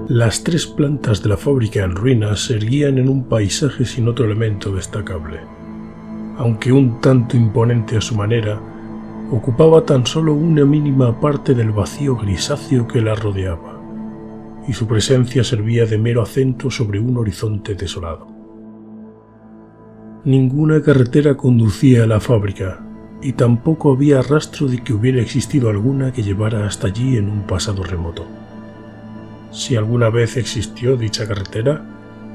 Las 3 plantas de la fábrica en ruinas se erguían en un paisaje sin otro elemento destacable. Aunque un tanto imponente a su manera, ocupaba tan solo una mínima parte del vacío grisáceo que la rodeaba, y su presencia servía de mero acento sobre un horizonte desolado. Ninguna carretera conducía a la fábrica, y tampoco había rastro de que hubiera existido alguna que llevara hasta allí en un pasado remoto. Si alguna vez existió dicha carretera,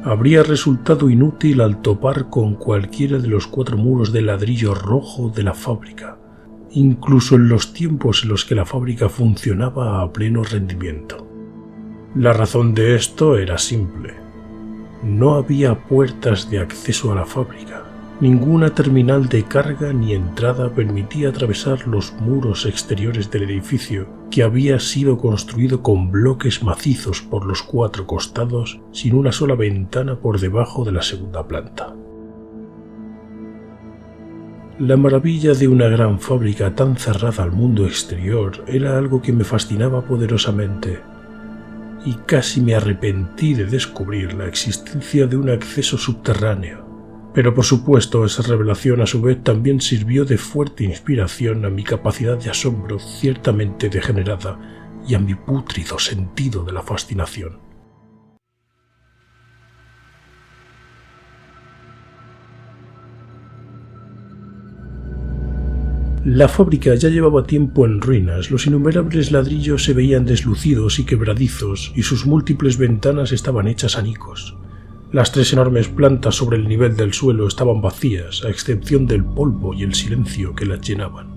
habría resultado inútil al topar con cualquiera de los 4 muros de ladrillo rojo de la fábrica, incluso en los tiempos en los que la fábrica funcionaba a pleno rendimiento. La razón de esto era simple. No había puertas de acceso a la fábrica. Ninguna terminal de carga ni entrada permitía atravesar los muros exteriores del edificio, que había sido construido con bloques macizos por los 4 costados, sin una sola ventana por debajo de la segunda planta. La maravilla de una gran fábrica tan cerrada al mundo exterior era algo que me fascinaba poderosamente, y casi me arrepentí de descubrir la existencia de un acceso subterráneo. Pero por supuesto esa revelación a su vez también sirvió de fuerte inspiración a mi capacidad de asombro ciertamente degenerada y a mi pútrido sentido de la fascinación. La fábrica ya llevaba tiempo en ruinas, los innumerables ladrillos se veían deslucidos y quebradizos y sus múltiples ventanas estaban hechas anicos. Las 3 enormes plantas sobre el nivel del suelo estaban vacías, a excepción del polvo y el silencio que las llenaban.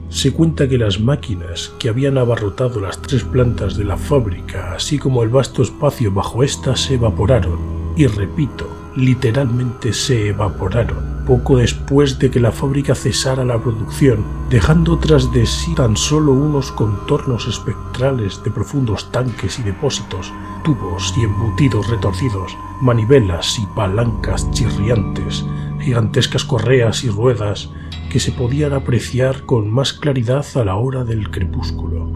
Se cuenta que las máquinas que habían abarrotado las 3 plantas de la fábrica, así como el vasto espacio bajo ésta, se evaporaron, y repito, literalmente se evaporaron, poco después de que la fábrica cesara la producción, dejando tras de sí tan solo unos contornos espectrales de profundos tanques y depósitos, tubos y embutidos retorcidos, manivelas y palancas chirriantes, gigantescas correas y ruedas que se podían apreciar con más claridad a la hora del crepúsculo,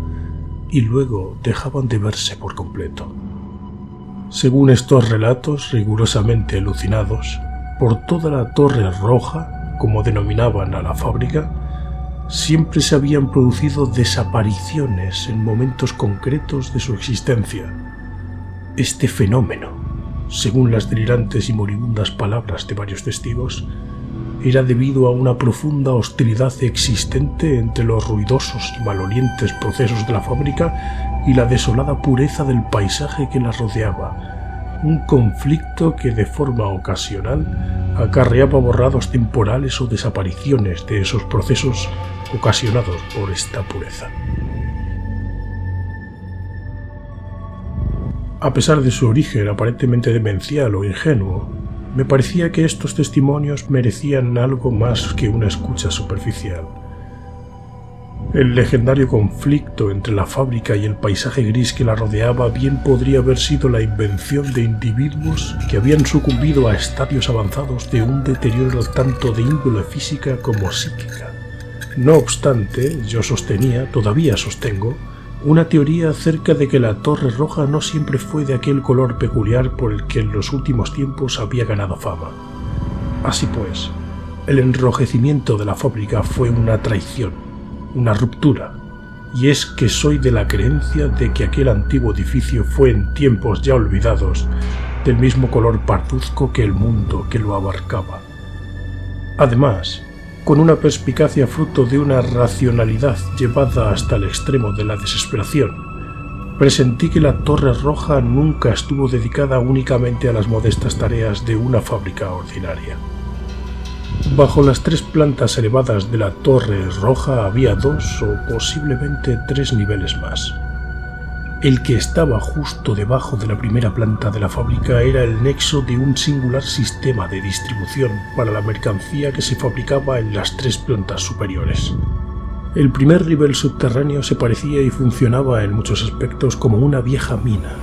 y luego dejaban de verse por completo. Según estos relatos rigurosamente alucinados, por toda la Torre Roja, como denominaban a la fábrica, siempre se habían producido desapariciones en momentos concretos de su existencia. Este fenómeno, según las delirantes y moribundas palabras de varios testigos, era debido a una profunda hostilidad existente entre los ruidosos y malolientes procesos de la fábrica y la desolada pureza del paisaje que la rodeaba, un conflicto que de forma ocasional acarreaba borrados temporales o desapariciones de esos procesos ocasionados por esta pureza. A pesar de su origen aparentemente demencial o ingenuo, me parecía que estos testimonios merecían algo más que una escucha superficial. El legendario conflicto entre la fábrica y el paisaje gris que la rodeaba bien podría haber sido la invención de individuos que habían sucumbido a estadios avanzados de un deterioro tanto de índole física como psíquica. No obstante, yo todavía sostengo, una teoría acerca de que la Torre Roja no siempre fue de aquel color peculiar por el que en los últimos tiempos había ganado fama. Así pues, el enrojecimiento de la fábrica fue una traición, una ruptura, y es que soy de la creencia de que aquel antiguo edificio fue en tiempos ya olvidados del mismo color parduzco que el mundo que lo abarcaba. Además, con una perspicacia fruto de una racionalidad llevada hasta el extremo de la desesperación, presentí que la Torre Roja nunca estuvo dedicada únicamente a las modestas tareas de una fábrica ordinaria. Bajo las 3 plantas elevadas de la Torre Roja había 2 o posiblemente 3 niveles más. El que estaba justo debajo de la primera planta de la fábrica era el nexo de un singular sistema de distribución para la mercancía que se fabricaba en las 3 plantas superiores. El primer nivel subterráneo se parecía y funcionaba en muchos aspectos como una vieja mina.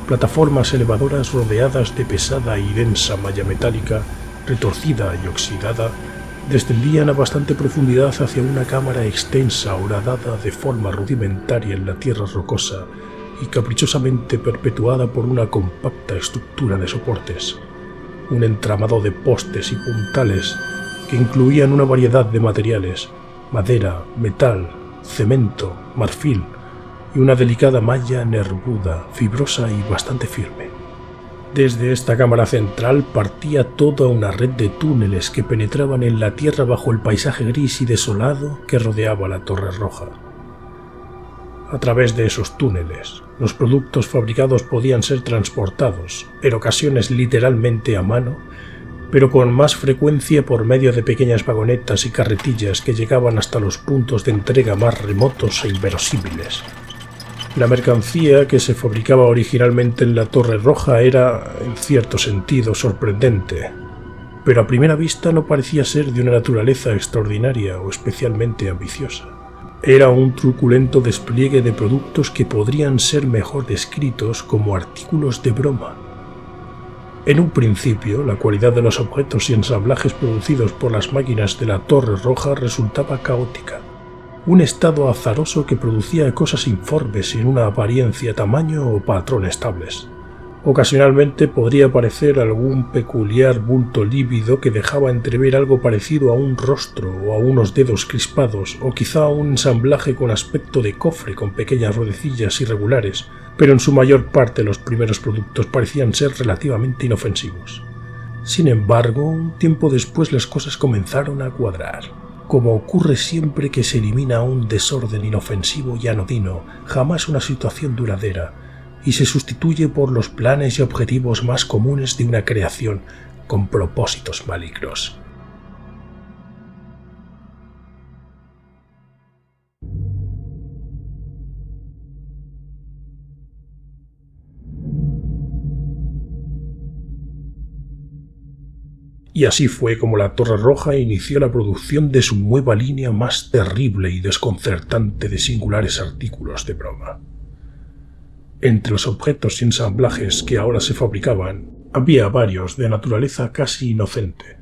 Plataformas elevadoras rodeadas de pesada y densa malla metálica, retorcida y oxidada, descendían a bastante profundidad hacia una cámara extensa horadada de forma rudimentaria en la tierra rocosa y caprichosamente perpetuada por una compacta estructura de soportes, un entramado de postes y puntales que incluían una variedad de materiales: madera, metal, cemento, marfil y una delicada malla nervuda, fibrosa y bastante firme. Desde esta cámara central partía toda una red de túneles que penetraban en la tierra bajo el paisaje gris y desolado que rodeaba la Torre Roja. A través de esos túneles, los productos fabricados podían ser transportados, en ocasiones literalmente a mano, pero con más frecuencia por medio de pequeñas vagonetas y carretillas que llegaban hasta los puntos de entrega más remotos e inverosímiles. La mercancía que se fabricaba originalmente en la Torre Roja era, en cierto sentido, sorprendente, pero a primera vista no parecía ser de una naturaleza extraordinaria o especialmente ambiciosa. Era un truculento despliegue de productos que podrían ser mejor descritos como artículos de broma. En un principio, la cualidad de los objetos y ensamblajes producidos por las máquinas de la Torre Roja resultaba caótica. Un estado azaroso que producía cosas informes sin una apariencia, tamaño o patrón estables. Ocasionalmente podría aparecer algún peculiar bulto lívido que dejaba entrever algo parecido a un rostro o a unos dedos crispados, o quizá un ensamblaje con aspecto de cofre con pequeñas ruedecillas irregulares, pero en su mayor parte los primeros productos parecían ser relativamente inofensivos. Sin embargo, un tiempo después las cosas comenzaron a cuadrar. Como ocurre siempre que se elimina un desorden inofensivo y anodino, jamás una situación duradera, y se sustituye por los planes y objetivos más comunes de una creación con propósitos malignos. Y así fue como la Torre Roja inició la producción de su nueva línea más terrible y desconcertante de singulares artículos de broma. Entre los objetos y ensamblajes que ahora se fabricaban, había varios de naturaleza casi inocente.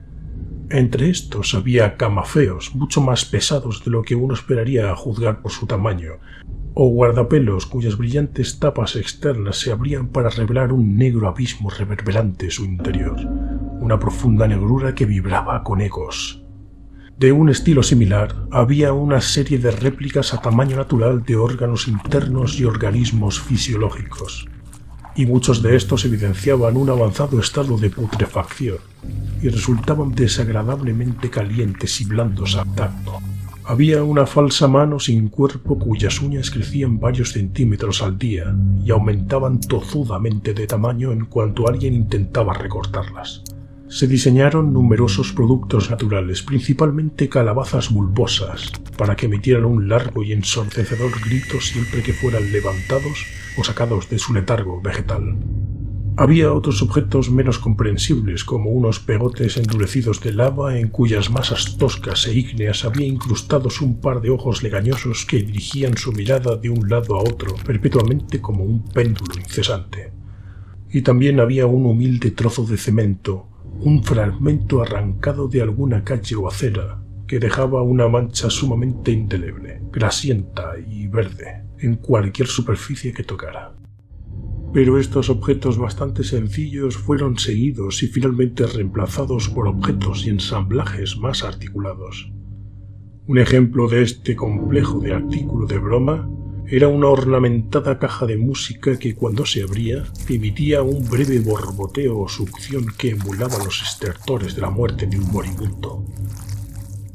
Entre estos había camafeos mucho más pesados de lo que uno esperaría a juzgar por su tamaño, o guardapelos cuyas brillantes tapas externas se abrían para revelar un negro abismo reverberante en su interior, una profunda negrura que vibraba con ecos. De un estilo similar, había una serie de réplicas a tamaño natural de órganos internos y organismos fisiológicos, y muchos de estos evidenciaban un avanzado estado de putrefacción, y resultaban desagradablemente calientes y blandos al tacto. Había una falsa mano sin cuerpo cuyas uñas crecían varios centímetros al día y aumentaban tozudamente de tamaño en cuanto alguien intentaba recortarlas. Se diseñaron numerosos productos naturales, principalmente calabazas bulbosas, para que emitieran un largo y ensordecedor grito siempre que fueran levantados o sacados de su letargo vegetal. Había otros objetos menos comprensibles, como unos pegotes endurecidos de lava en cuyas masas toscas e ígneas había incrustados un par de ojos legañosos que dirigían su mirada de un lado a otro, perpetuamente como un péndulo incesante. Y también había un humilde trozo de cemento, un fragmento arrancado de alguna calle o acera, que dejaba una mancha sumamente indeleble, grasienta y verde, en cualquier superficie que tocara. Pero estos objetos bastante sencillos fueron seguidos y finalmente reemplazados por objetos y ensamblajes más articulados. Un ejemplo de este complejo de artículo de broma era una ornamentada caja de música que cuando se abría emitía un breve borboteo o succión que emulaba los estertores de la muerte de un moribundo.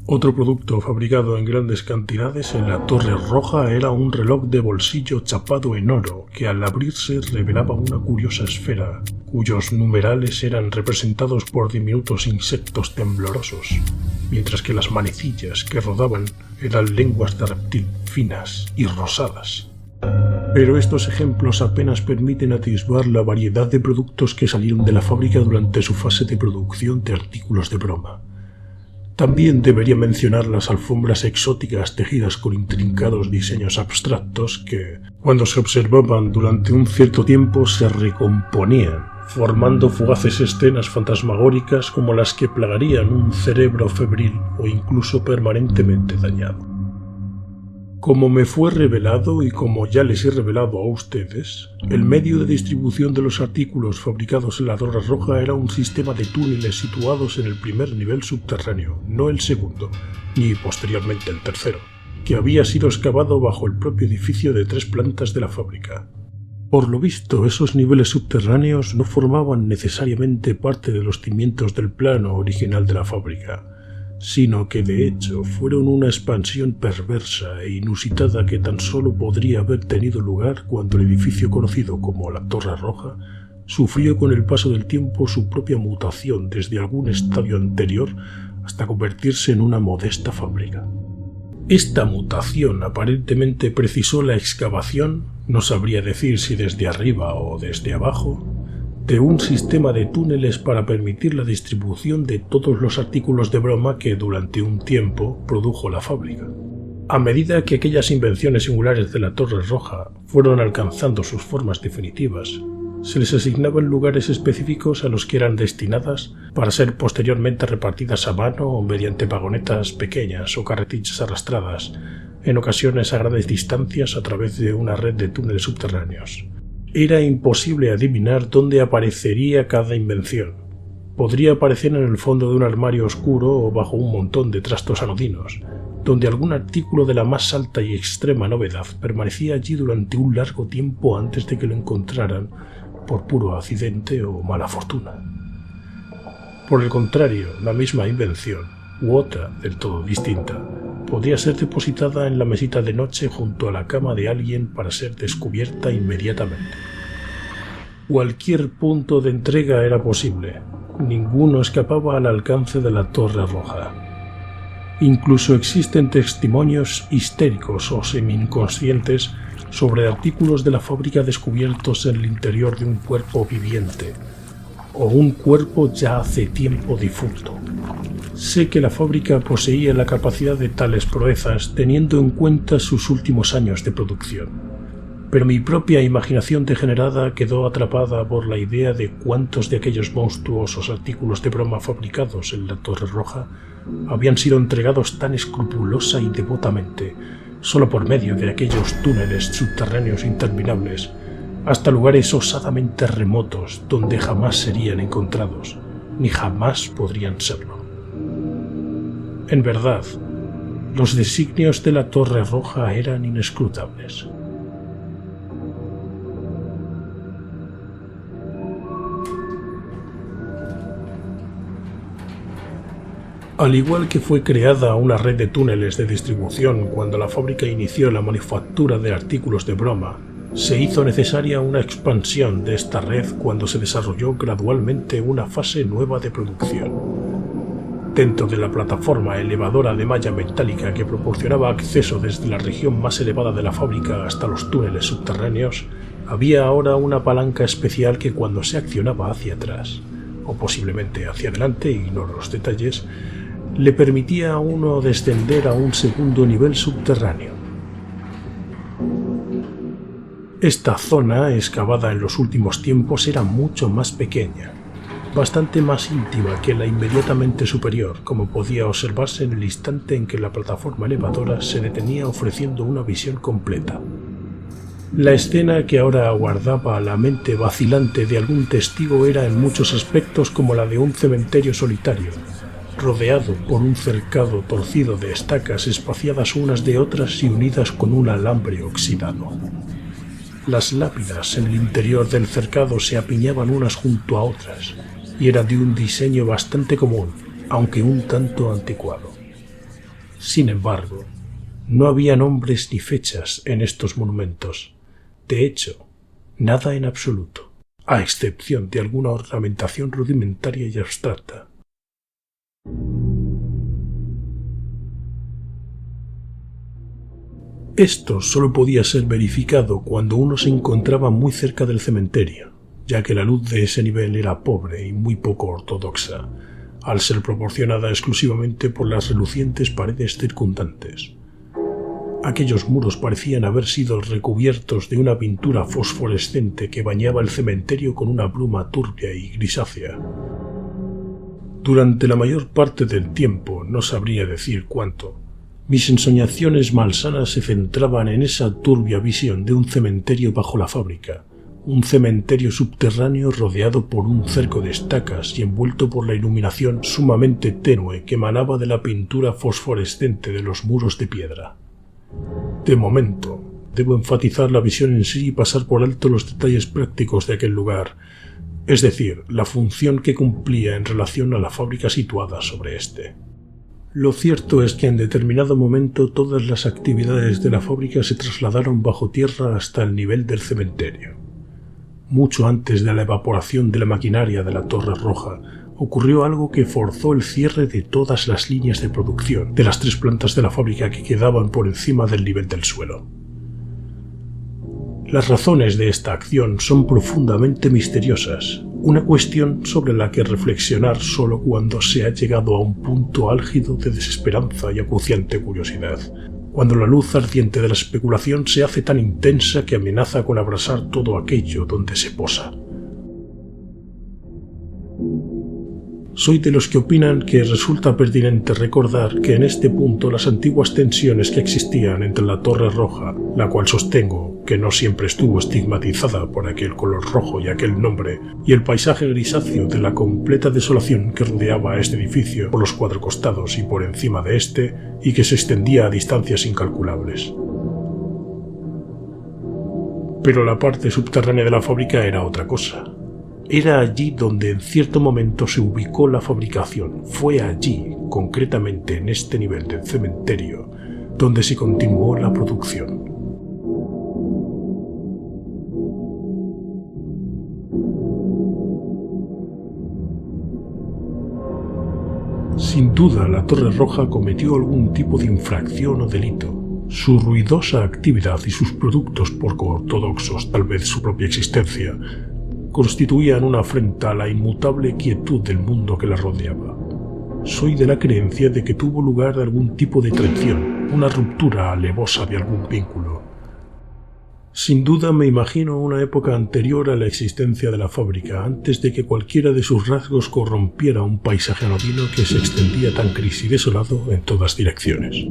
Otro producto fabricado en grandes cantidades en la Torre Roja era un reloj de bolsillo chapado en oro que al abrirse revelaba una curiosa esfera, cuyos numerales eran representados por diminutos insectos temblorosos, mientras que las manecillas que rodaban eran lenguas de reptil finas y rosadas. Pero estos ejemplos apenas permiten atisbar la variedad de productos que salieron de la fábrica durante su fase de producción de artículos de broma. También debería mencionar las alfombras exóticas tejidas con intrincados diseños abstractos que, cuando se observaban durante un cierto tiempo, se recomponían, formando fugaces escenas fantasmagóricas como las que plagarían un cerebro febril o incluso permanentemente dañado. Como me fue revelado y como ya les he revelado a ustedes, el medio de distribución de los artículos fabricados en la Torre Roja era un sistema de túneles situados en el primer nivel subterráneo, no el segundo, ni posteriormente el tercero, que había sido excavado bajo el propio edificio de 3 plantas de la fábrica. Por lo visto, esos niveles subterráneos no formaban necesariamente parte de los cimientos del plano original de la fábrica, sino que de hecho fueron una expansión perversa e inusitada que tan solo podría haber tenido lugar cuando el edificio conocido como la Torre Roja sufrió con el paso del tiempo su propia mutación desde algún estadio anterior hasta convertirse en una modesta fábrica. Esta mutación aparentemente precisó la excavación, no sabría decir si desde arriba o desde abajo, de un sistema de túneles para permitir la distribución de todos los artículos de broma que durante un tiempo produjo la fábrica. A medida que aquellas invenciones singulares de la Torre Roja fueron alcanzando sus formas definitivas, se les asignaban lugares específicos a los que eran destinadas para ser posteriormente repartidas a mano o mediante vagonetas pequeñas o carretillas arrastradas, en ocasiones a grandes distancias a través de una red de túneles subterráneos. Era imposible adivinar dónde aparecería cada invención. Podría aparecer en el fondo de un armario oscuro o bajo un montón de trastos anodinos, donde algún artículo de la más alta y extrema novedad permanecía allí durante un largo tiempo antes de que lo encontraran por puro accidente o mala fortuna. Por el contrario, la misma invención, u otra del todo distinta, podía ser depositada en la mesita de noche junto a la cama de alguien para ser descubierta inmediatamente. Cualquier punto de entrega era posible. Ninguno escapaba al alcance de la Torre Roja. Incluso existen testimonios histéricos o semi-inconscientes sobre artículos de la fábrica descubiertos en el interior de un cuerpo viviente, o un cuerpo ya hace tiempo difunto. Sé que la fábrica poseía la capacidad de tales proezas teniendo en cuenta sus últimos años de producción, pero mi propia imaginación degenerada quedó atrapada por la idea de cuántos de aquellos monstruosos artículos de broma fabricados en la Torre Roja habían sido entregados tan escrupulosa y devotamente, solo por medio de aquellos túneles subterráneos interminables, hasta lugares osadamente remotos donde jamás serían encontrados, ni jamás podrían serlo. En verdad, los designios de la Torre Roja eran inescrutables. Al igual que fue creada una red de túneles de distribución cuando la fábrica inició la manufactura de artículos de broma, se hizo necesaria una expansión de esta red cuando se desarrolló gradualmente una fase nueva de producción. Dentro de la plataforma elevadora de malla metálica que proporcionaba acceso desde la región más elevada de la fábrica hasta los túneles subterráneos, había ahora una palanca especial que cuando se accionaba hacia atrás, o posiblemente hacia adelante, ignoro los detalles, le permitía a uno descender a un segundo nivel subterráneo. Esta zona, excavada en los últimos tiempos, era mucho más pequeña, bastante más íntima que la inmediatamente superior, como podía observarse en el instante en que la plataforma elevadora se detenía ofreciendo una visión completa. La escena que ahora aguardaba a la mente vacilante de algún testigo era en muchos aspectos como la de un cementerio solitario, rodeado por un cercado torcido de estacas espaciadas unas de otras y unidas con un alambre oxidado. Las lápidas en el interior del cercado se apiñaban unas junto a otras, y era de un diseño bastante común, aunque un tanto anticuado. Sin embargo, no había nombres ni fechas en estos monumentos. De hecho, nada en absoluto, a excepción de alguna ornamentación rudimentaria y abstracta. Esto solo podía ser verificado cuando uno se encontraba muy cerca del cementerio, ya que la luz de ese nivel era pobre y muy poco ortodoxa, al ser proporcionada exclusivamente por las relucientes paredes circundantes. Aquellos muros parecían haber sido recubiertos de una pintura fosforescente que bañaba el cementerio con una bruma turbia y grisácea. Durante la mayor parte del tiempo, no sabría decir cuánto, Mis ensoñaciones malsanas se centraban en esa turbia visión de un cementerio bajo la fábrica, un cementerio subterráneo rodeado por un cerco de estacas y envuelto por la iluminación sumamente tenue que emanaba de la pintura fosforescente de los muros de piedra. De momento, debo enfatizar la visión en sí y pasar por alto los detalles prácticos de aquel lugar, es decir, la función que cumplía en relación a la fábrica situada sobre éste. Lo cierto es que en determinado momento todas las actividades de la fábrica se trasladaron bajo tierra hasta el nivel del cementerio. Mucho antes de la evaporación de la maquinaria de la Torre Roja, ocurrió algo que forzó el cierre de todas las líneas de producción de las 3 plantas de la fábrica que quedaban por encima del nivel del suelo. Las razones de esta acción son profundamente misteriosas, una cuestión sobre la que reflexionar solo cuando se ha llegado a un punto álgido de desesperanza y acuciante curiosidad, cuando la luz ardiente de la especulación se hace tan intensa que amenaza con abrasar todo aquello donde se posa. Soy de los que opinan que resulta pertinente recordar que en este punto las antiguas tensiones que existían entre la Torre Roja, la cual sostengo que no siempre estuvo estigmatizada por aquel color rojo y aquel nombre, y el paisaje grisáceo de la completa desolación que rodeaba a este edificio por los 4 costados y por encima de este, y que se extendía a distancias incalculables. Pero la parte subterránea de la fábrica era otra cosa. Era allí donde en cierto momento se ubicó la fabricación. Fue allí, concretamente en este nivel del cementerio, donde se continuó la producción. Sin duda, la Torre Roja cometió algún tipo de infracción o delito. Su ruidosa actividad y sus productos poco ortodoxos, tal vez su propia existencia, constituían una afrenta a la inmutable quietud del mundo que la rodeaba. Soy de la creencia de que tuvo lugar algún tipo de traición, una ruptura alevosa de algún vínculo. Sin duda me imagino una época anterior a la existencia de la fábrica, antes de que cualquiera de sus rasgos corrompiera un paisaje anodino que se extendía tan gris y desolado en todas direcciones.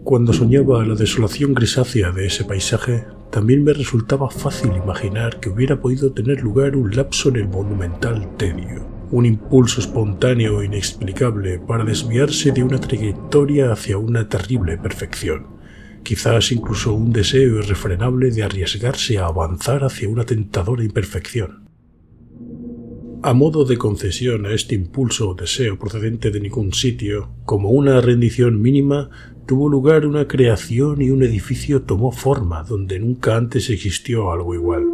Cuando soñaba la desolación grisácea de ese paisaje, también me resultaba fácil imaginar que hubiera podido tener lugar un lapso en el monumental tedio, un impulso espontáneo e inexplicable para desviarse de una trayectoria hacia una terrible perfección, quizás incluso un deseo irrefrenable de arriesgarse a avanzar hacia una tentadora imperfección. A modo de concesión a este impulso o deseo procedente de ningún sitio, como una rendición mínima, tuvo lugar una creación y un edificio tomó forma donde nunca antes existió algo igual.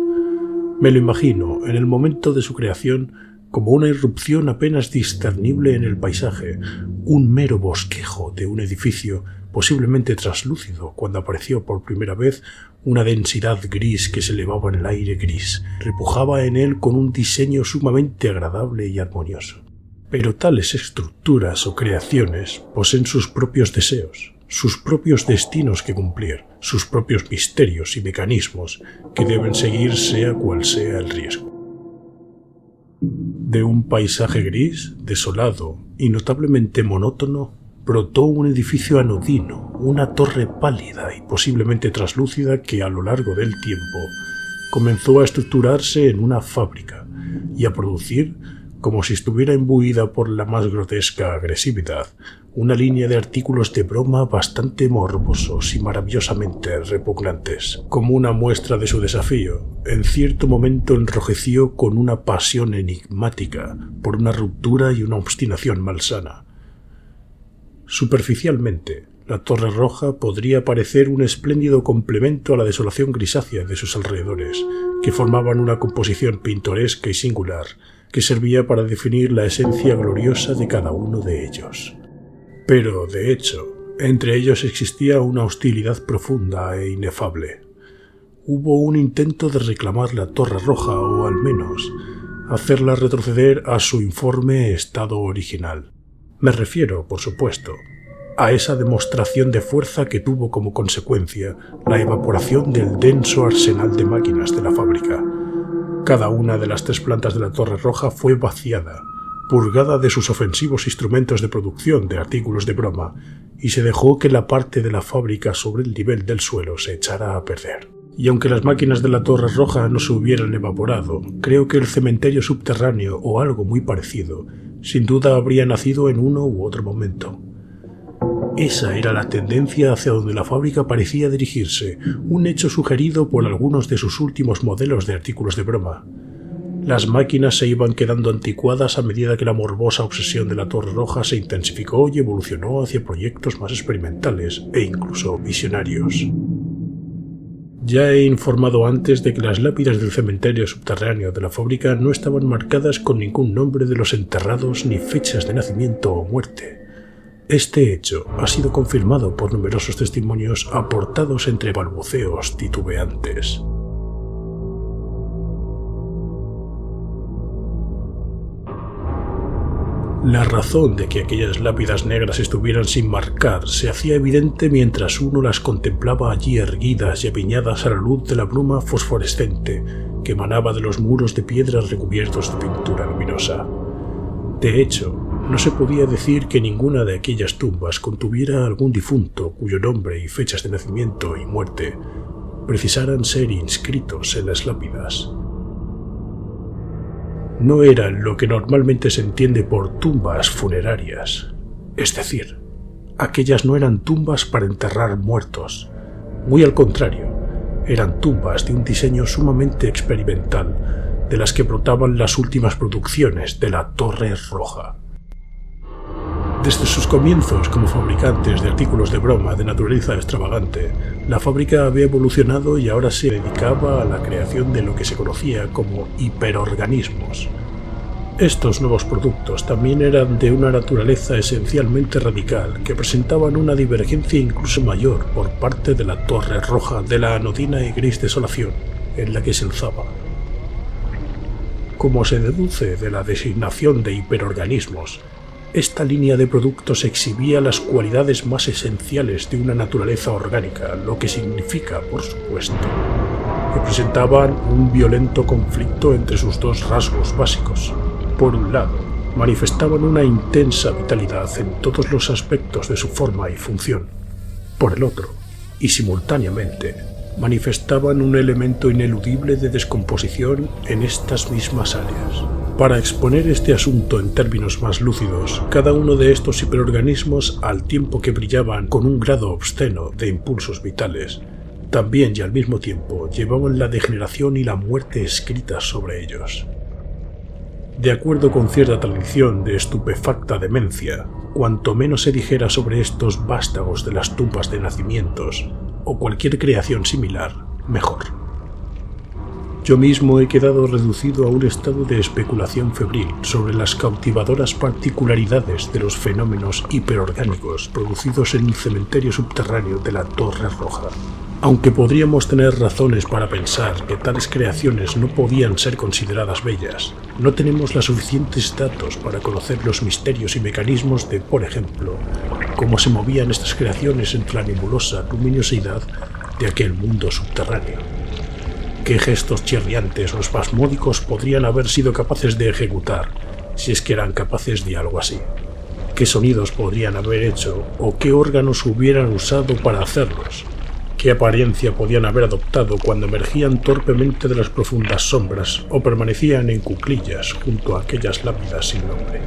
Me lo imagino, en el momento de su creación, como una irrupción apenas discernible en el paisaje, un mero bosquejo de un edificio posiblemente traslúcido cuando apareció por primera vez una densidad gris que se elevaba en el aire gris, repujaba en él con un diseño sumamente agradable y armonioso. Pero tales estructuras o creaciones poseen sus propios deseos, sus propios destinos que cumplir, sus propios misterios y mecanismos que deben seguir sea cual sea el riesgo. De un paisaje gris, desolado y notablemente monótono, brotó un edificio anodino, una torre pálida y posiblemente traslúcida que a lo largo del tiempo comenzó a estructurarse en una fábrica y a producir, como si estuviera imbuida por la más grotesca agresividad, una línea de artículos de broma bastante morbosos y maravillosamente repugnantes. Como una muestra de su desafío, en cierto momento enrojeció con una pasión enigmática por una ruptura y una obstinación malsana. Superficialmente, la Torre Roja podría parecer un espléndido complemento a la desolación grisácea de sus alrededores, que formaban una composición pintoresca y singular que servía para definir la esencia gloriosa de cada uno de ellos. Pero, de hecho, entre ellos existía una hostilidad profunda e inefable. Hubo un intento de reclamar la Torre Roja o, al menos, hacerla retroceder a su informe estado original. Me refiero, por supuesto, a esa demostración de fuerza que tuvo como consecuencia la evaporación del denso arsenal de máquinas de la fábrica. Cada una de las 3 plantas de la Torre Roja fue vaciada, purgada de sus ofensivos instrumentos de producción de artículos de broma, y se dejó que la parte de la fábrica sobre el nivel del suelo se echara a perder. Y aunque las máquinas de la Torre Roja no se hubieran evaporado, creo que el cementerio subterráneo o algo muy parecido sin duda habría nacido en uno u otro momento. Esa era la tendencia hacia donde la fábrica parecía dirigirse, un hecho sugerido por algunos de sus últimos modelos de artículos de broma. Las máquinas se iban quedando anticuadas a medida que la morbosa obsesión de la Torre Roja se intensificó y evolucionó hacia proyectos más experimentales e incluso visionarios. Ya he informado antes de que las lápidas del cementerio subterráneo de la fábrica no estaban marcadas con ningún nombre de los enterrados ni fechas de nacimiento o muerte. Este hecho ha sido confirmado por numerosos testimonios aportados entre balbuceos titubeantes. La razón de que aquellas lápidas negras estuvieran sin marcar se hacía evidente mientras uno las contemplaba allí erguidas y apiñadas a la luz de la bruma fosforescente que emanaba de los muros de piedras recubiertos de pintura luminosa. De hecho, no se podía decir que ninguna de aquellas tumbas contuviera algún difunto cuyo nombre y fechas de nacimiento y muerte precisaran ser inscritos en las lápidas. No eran lo que normalmente se entiende por tumbas funerarias, es decir, aquellas no eran tumbas para enterrar muertos, muy al contrario, eran tumbas de un diseño sumamente experimental, de las que brotaban las últimas producciones de la Torre Roja. Desde sus comienzos como fabricantes de artículos de broma de naturaleza extravagante, la fábrica había evolucionado y ahora se dedicaba a la creación de lo que se conocía como hiperorganismos. Estos nuevos productos también eran de una naturaleza esencialmente radical que presentaban una divergencia incluso mayor por parte de la Torre Roja de la anodina y gris desolación en la que se alzaba. Como se deduce de la designación de hiperorganismos, esta línea de productos exhibía las cualidades más esenciales de una naturaleza orgánica, lo que significa, por supuesto, que presentaban un violento conflicto entre sus dos rasgos básicos. Por un lado, manifestaban una intensa vitalidad en todos los aspectos de su forma y función. Por el otro, y simultáneamente, manifestaban un elemento ineludible de descomposición en estas mismas áreas. Para exponer este asunto en términos más lúcidos, cada uno de estos hiperorganismos, al tiempo que brillaban con un grado obsceno de impulsos vitales, también y al mismo tiempo llevaban la degeneración y la muerte escritas sobre ellos. De acuerdo con cierta tradición de estupefacta demencia, cuanto menos se dijera sobre estos vástagos de las tumbas de nacimientos, o cualquier creación similar, mejor. Yo mismo he quedado reducido a un estado de especulación febril sobre las cautivadoras particularidades de los fenómenos hiperorgánicos producidos en el cementerio subterráneo de la Torre Roja. Aunque podríamos tener razones para pensar que tales creaciones no podían ser consideradas bellas, no tenemos los suficientes datos para conocer los misterios y mecanismos de, por ejemplo, cómo se movían estas creaciones entre la nebulosa luminosidad de aquel mundo subterráneo. ¿Qué gestos chirriantes o espasmódicos podrían haber sido capaces de ejecutar, si es que eran capaces de algo así? ¿Qué sonidos podrían haber hecho o qué órganos hubieran usado para hacerlos? ¿Qué apariencia podían haber adoptado cuando emergían torpemente de las profundas sombras o permanecían en cuclillas junto a aquellas lápidas sin nombre?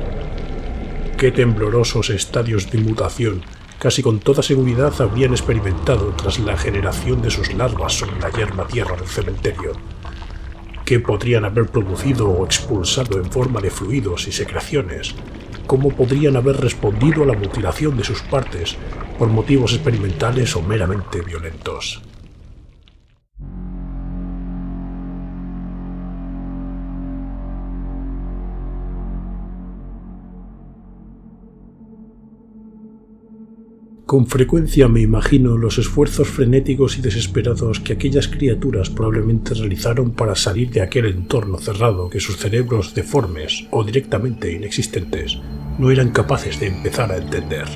¿Qué temblorosos estadios de mutación casi con toda seguridad habrían experimentado tras la generación de sus larvas sobre la yerma tierra del cementerio? ¿Qué podrían haber producido o expulsado en forma de fluidos y secreciones? ¿Cómo podrían haber respondido a la mutilación de sus partes por motivos experimentales o meramente violentos? Con frecuencia me imagino los esfuerzos frenéticos y desesperados que aquellas criaturas probablemente realizaron para salir de aquel entorno cerrado que sus cerebros deformes o directamente inexistentes no eran capaces de empezar a entender.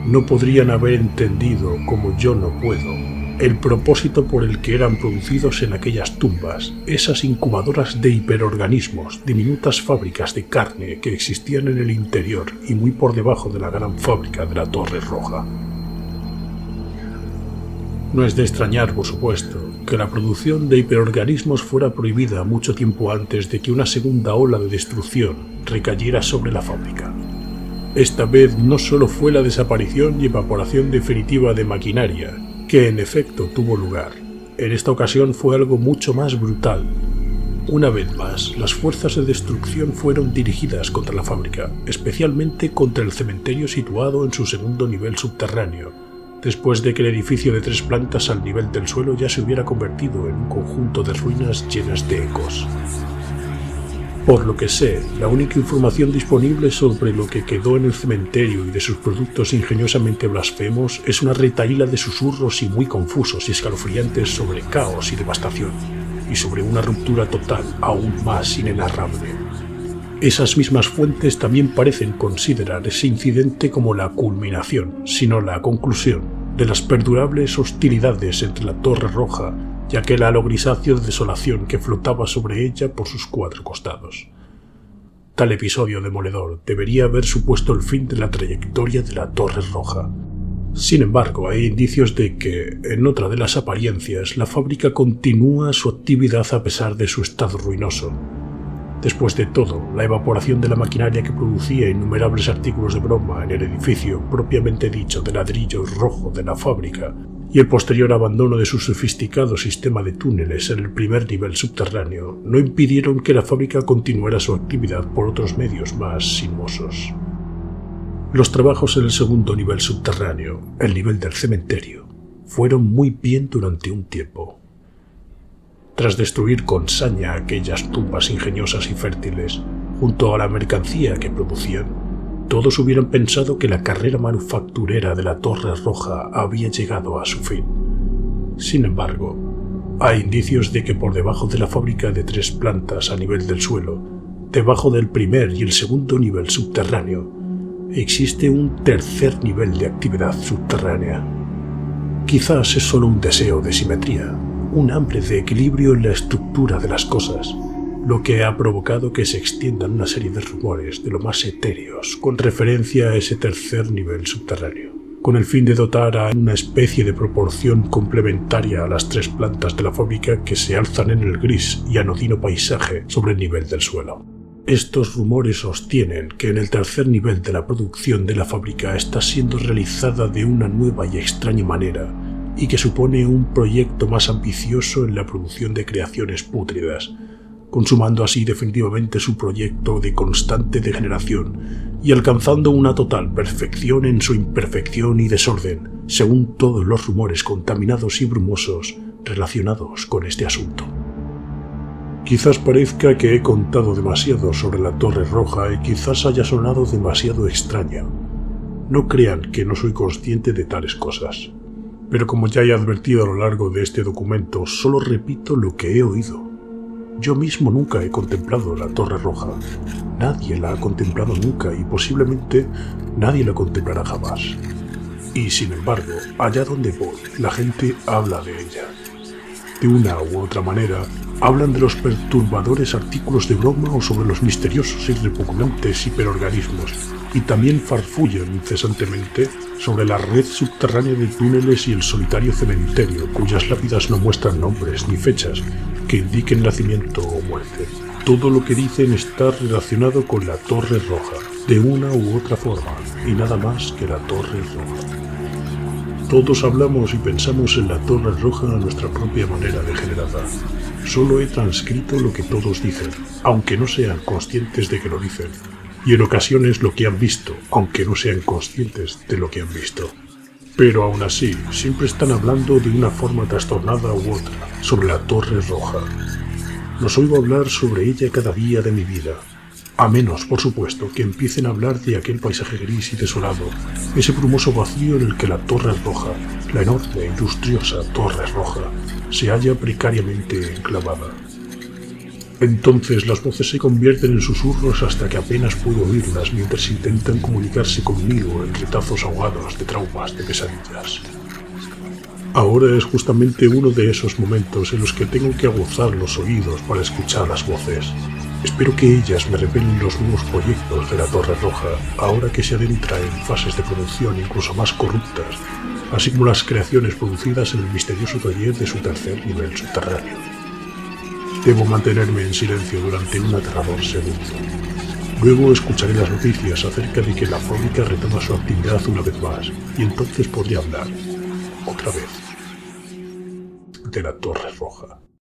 No podrían haber entendido, como yo no puedo, el propósito por el que eran producidos en aquellas tumbas, esas incubadoras de hiperorganismos, diminutas fábricas de carne que existían en el interior y muy por debajo de la gran fábrica de la Torre Roja. No es de extrañar, por supuesto, que la producción de hiperorganismos fuera prohibida mucho tiempo antes de que una segunda ola de destrucción recayera sobre la fábrica. Esta vez no solo fue la desaparición y evaporación definitiva de maquinaria, que en efecto tuvo lugar. En esta ocasión fue algo mucho más brutal. Una vez más, las fuerzas de destrucción fueron dirigidas contra la fábrica, especialmente contra el cementerio situado en su segundo nivel subterráneo, después de que el edificio de 3 plantas al nivel del suelo ya se hubiera convertido en un conjunto de ruinas llenas de ecos. Por lo que sé, la única información disponible sobre lo que quedó en el cementerio y de sus productos ingeniosamente blasfemos es una retahíla de susurros y muy confusos y escalofriantes sobre caos y devastación, y sobre una ruptura total aún más inenarrable. Esas mismas fuentes también parecen considerar ese incidente como la culminación, si no la conclusión, de las perdurables hostilidades entre la Torre Roja y aquel halo grisáceo de desolación que flotaba sobre ella por sus 4 costados. Tal episodio demoledor debería haber supuesto el fin de la trayectoria de la Torre Roja. Sin embargo, hay indicios de que, en otra de las apariencias, la fábrica continúa su actividad a pesar de su estado ruinoso. Después de todo, la evaporación de la maquinaria que producía innumerables artículos de broma en el edificio propiamente dicho de ladrillo rojo de la fábrica y el posterior abandono de su sofisticado sistema de túneles en el primer nivel subterráneo no impidieron que la fábrica continuara su actividad por otros medios más sinuosos. Los trabajos en el segundo nivel subterráneo, el nivel del cementerio, fueron muy bien durante un tiempo. Tras destruir con saña aquellas tumbas ingeniosas y fértiles, junto a la mercancía que producían, todos hubieran pensado que la carrera manufacturera de la Torre Roja había llegado a su fin. Sin embargo, hay indicios de que por debajo de la fábrica de 3 plantas a nivel del suelo, debajo del primer y el segundo nivel subterráneo, existe un tercer nivel de actividad subterránea. Quizás es solo un deseo de simetría, un hambre de equilibrio en la estructura de las cosas, lo que ha provocado que se extiendan una serie de rumores de lo más etéreos con referencia a ese tercer nivel subterráneo, con el fin de dotar a una especie de proporción complementaria a las 3 plantas de la fábrica que se alzan en el gris y anodino paisaje sobre el nivel del suelo. Estos rumores sostienen que en el tercer nivel de la producción de la fábrica está siendo realizada de una nueva y extraña manera y que supone un proyecto más ambicioso en la producción de creaciones pútridas, consumando así definitivamente su proyecto de constante degeneración y alcanzando una total perfección en su imperfección y desorden, según todos los rumores contaminados y brumosos relacionados con este asunto. Quizás parezca que he contado demasiado sobre la Torre Roja y quizás haya sonado demasiado extraña. No crean que no soy consciente de tales cosas, pero como ya he advertido a lo largo de este documento, solo repito lo que he oído. Yo mismo nunca he contemplado la Torre Roja. Nadie la ha contemplado nunca y posiblemente nadie la contemplará jamás. Y sin embargo, allá donde voy, la gente habla de ella. De una u otra manera, hablan de los perturbadores artículos de broma o sobre los misteriosos y repugnantes hiperorganismos, y también farfullan incesantemente sobre la red subterránea de túneles y el solitario cementerio, cuyas lápidas no muestran nombres ni fechas que indiquen nacimiento o muerte. Todo lo que dicen está relacionado con la Torre Roja, de una u otra forma, y nada más que la Torre Roja. Todos hablamos y pensamos en la Torre Roja a nuestra propia manera degenerada. Solo he transcrito lo que todos dicen, aunque no sean conscientes de que lo dicen, y en ocasiones lo que han visto, aunque no sean conscientes de lo que han visto. Pero aún así, siempre están hablando de una forma trastornada u otra sobre la Torre Roja. Los oigo hablar sobre ella cada día de mi vida, a menos, por supuesto, que empiecen a hablar de aquel paisaje gris y desolado, ese brumoso vacío en el que la Torre Roja, la enorme e industriosa Torre Roja, se halla precariamente enclavada. Entonces las voces se convierten en susurros hasta que apenas puedo oírlas mientras intentan comunicarse conmigo en retazos ahogados de traumas, de pesadillas. Ahora es justamente uno de esos momentos en los que tengo que aguzar los oídos para escuchar las voces. Espero que ellas me revelen los nuevos proyectos de la Torre Roja, ahora que se adentra en fases de producción incluso más corruptas, así como las creaciones producidas en el misterioso taller de su tercer nivel subterráneo. Debo mantenerme en silencio durante un aterrador segundo. Luego escucharé las noticias acerca de que la fábrica retoma su actividad una vez más, y entonces podré hablar, otra vez, de la Torre Roja.